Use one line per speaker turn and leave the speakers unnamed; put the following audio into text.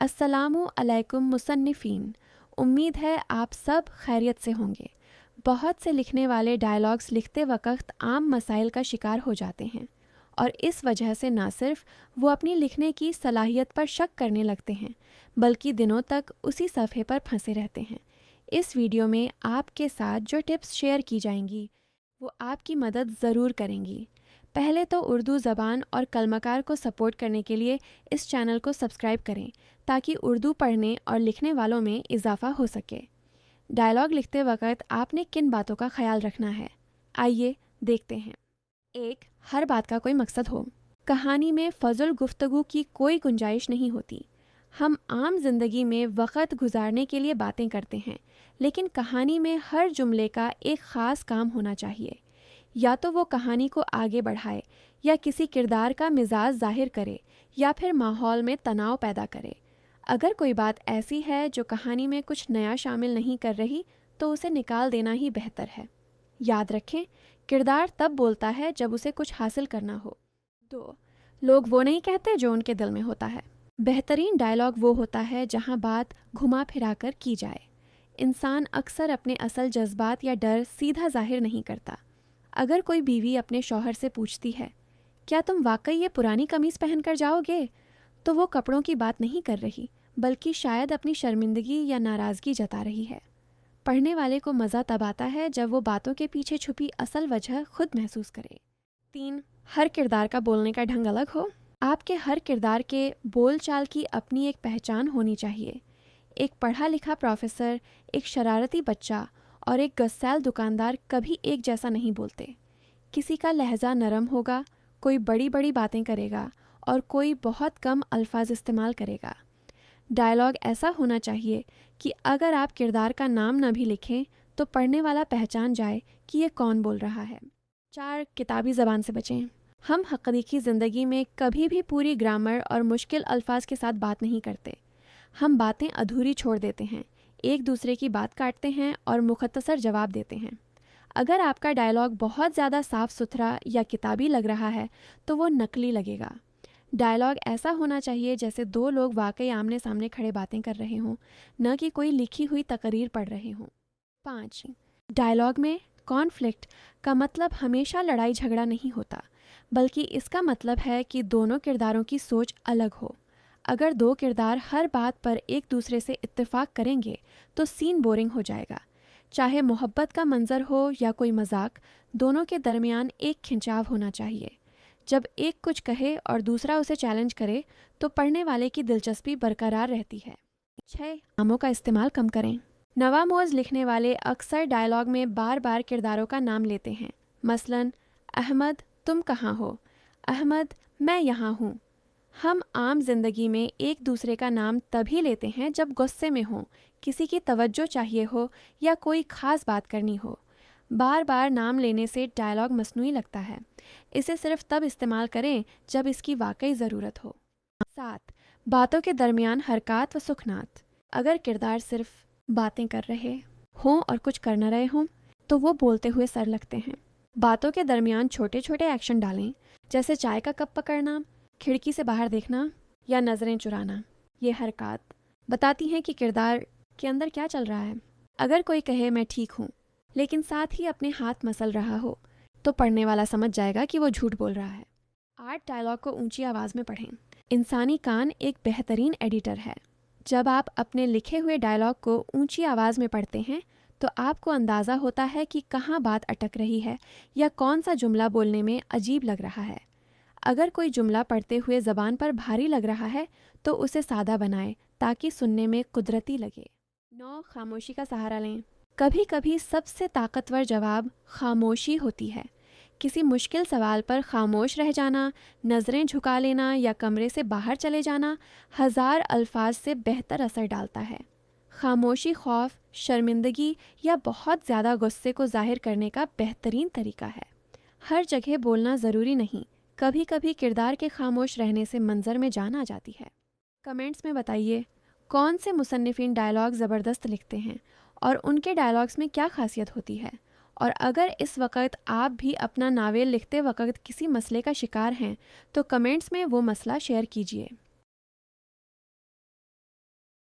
अस्सलामु अलैकुम मुसन्निफ़ीन। उम्मीद है आप सब खैरियत से होंगे। बहुत से लिखने वाले डायलॉग्स लिखते वक्त आम मसाइल का शिकार हो जाते हैं और इस वजह से ना सिर्फ वो अपनी लिखने की सलाहियत पर शक करने लगते हैं बल्कि दिनों तक उसी सफ़े पर फंसे रहते हैं। इस वीडियो में आपके साथ जो टिप्स शेयर की जाएंगी वो आपकी मदद ज़रूर करेंगी। पहले तो उर्दू ज़बान और कलमकार को सपोर्ट करने के लिए इस चैनल को सब्सक्राइब करें ताकि उर्दू पढ़ने और लिखने वालों में इजाफ़ा हो सके। डायलॉग लिखते वक्त आपने किन बातों का ख्याल रखना है, आइए देखते हैं। 1. हर बात का कोई मकसद हो। कहानी में फजुल गुफ्तगू की कोई गुंजाइश नहीं होती। हम आम जिंदगी में वक्त गुजारने के लिए बातें करते हैं, लेकिन कहानी में हर जुमले का एक ख़ास काम होना चाहिए। या तो वो कहानी को आगे बढ़ाए, या किसी किरदार का मिजाज जाहिर करे, या फिर माहौल में तनाव पैदा करे। अगर कोई बात ऐसी है जो कहानी में कुछ नया शामिल नहीं कर रही तो उसे निकाल देना ही बेहतर है। याद रखें, किरदार तब बोलता है जब उसे कुछ हासिल करना हो। 2. लोग वो नहीं कहते जो उनके दिल में होता है। बेहतरीन डायलॉग वो होता है जहाँ बात घुमा फिरा कर की जाए। इंसान अक्सर अपने असल जज्बात या डर सीधा जाहिर नहीं करता। अगर कोई बीवी अपने शौहर से पूछती है, क्या तुम वाकई ये पुरानी कमीज पहनकर जाओगे, तो वो कपड़ों की बात नहीं कर रही बल्कि शायद अपनी शर्मिंदगी या नाराज़गी जता रही है। पढ़ने वाले को मज़ा तब आता है जब वो बातों के पीछे छुपी असल वजह खुद महसूस करे। 3. हर किरदार का बोलने का ढंग अलग हो। आपके हर किरदार के बोल चाल की अपनी एक पहचान होनी चाहिए। एक पढ़ा लिखा प्रोफेसर, एक शरारती बच्चा और एक गस्सैल दुकानदार कभी एक जैसा नहीं बोलते। किसी का लहजा नरम होगा, कोई बड़ी बड़ी बातें करेगा और कोई बहुत कम अल्फाज इस्तेमाल करेगा। डायलॉग ऐसा होना चाहिए कि अगर आप किरदार का नाम न भी लिखें तो पढ़ने वाला पहचान जाए कि ये कौन बोल रहा है। 4. किताबी ज़बान से बचें। हम हकीकी ज़िंदगी में कभी भी पूरी ग्रामर और मुश्किल अल्फाज के साथ बात नहीं करते। हम बातें अधूरी छोड़ देते हैं, एक दूसरे की बात काटते हैं और मुख्तसर जवाब देते हैं। अगर आपका डायलॉग बहुत ज़्यादा साफ सुथरा या किताबी लग रहा है तो वो नकली लगेगा। डायलॉग ऐसा होना चाहिए जैसे दो लोग वाकई आमने सामने खड़े बातें कर रहे हों, न कि कोई लिखी हुई तकरीर पढ़ रहे हों। 5. डायलॉग में कॉन्फ्लिक्ट का मतलब हमेशा लड़ाई झगड़ा नहीं होता, बल्कि इसका मतलब है कि दोनों किरदारों की सोच अलग हो। अगर दो किरदार हर बात पर एक दूसरे से इत्तेफाक करेंगे तो सीन बोरिंग हो जाएगा। चाहे मोहब्बत का मंजर हो या कोई मजाक, दोनों के दरमियान एक खिंचाव होना चाहिए। जब एक कुछ कहे और दूसरा उसे चैलेंज करे तो पढ़ने वाले की दिलचस्पी बरकरार रहती है। 6. नामों का इस्तेमाल कम करें। नवामोज़ लिखने वाले अक्सर डायलॉग में बार बार किरदारों का नाम लेते हैं। मसलन, अहमद तुम कहाँ हो, अहमद मैं यहाँ हूँ। हम आम जिंदगी में एक दूसरे का नाम तभी लेते हैं जब गुस्से में हो, किसी की तवज्जो चाहिए हो या कोई ख़ास बात करनी हो। बार बार नाम लेने से डायलॉग मसनूई लगता है। इसे सिर्फ तब इस्तेमाल करें जब इसकी वाकई ज़रूरत हो। 7. बातों के दरमियान हरकत व सुकनात। अगर किरदार सिर्फ बातें कर रहे हों और कुछ कर न रहे हों तो वो बोलते हुए सर लगते हैं। बातों के दरमियान छोटे छोटे एक्शन डालें, जैसे चाय का कप पकड़ना, खिड़की से बाहर देखना या नज़रें चुराना। ये हरकत बताती हैं कि किरदार के अंदर क्या चल रहा है। अगर कोई कहे मैं ठीक हूँ लेकिन साथ ही अपने हाथ मसल रहा हो तो पढ़ने वाला समझ जाएगा कि वो झूठ बोल रहा है। 8. डायलॉग को ऊंची आवाज़ में पढ़ें। इंसानी कान एक बेहतरीन एडिटर है। जब आप अपने लिखे हुए डायलॉग को ऊंची आवाज़ में पढ़ते हैं तो आपको अंदाज़ा होता है कि कहाँ बात अटक रही है या कौन सा जुमला बोलने में अजीब लग रहा है। अगर कोई जुमला पढ़ते हुए ज़बान पर भारी लग रहा है तो उसे सादा बनाएं ताकि सुनने में कुदरती लगे। 9. खामोशी का सहारा लें। कभी कभी सबसे ताकतवर जवाब खामोशी होती है। किसी मुश्किल सवाल पर खामोश रह जाना, नज़रें झुका लेना या कमरे से बाहर चले जाना 1000 अल्फाज से बेहतर असर डालता है। खामोशी खौफ, शर्मिंदगी या बहुत ज़्यादा गुस्से को जाहिर करने का बेहतरीन तरीका है। हर जगह बोलना ज़रूरी नहीं, कभी कभी किरदार के खामोश रहने से मंजर में जान आ जाती है। कमेंट्स में बताइए कौन से मुसन्निफ़ीन डायलॉग ज़बरदस्त लिखते हैं और उनके डायलॉग्स में क्या खासियत होती है। और अगर इस वक्त आप भी अपना नावेल लिखते वक्त किसी मसले का शिकार हैं तो कमेंट्स में वो मसला शेयर कीजिए।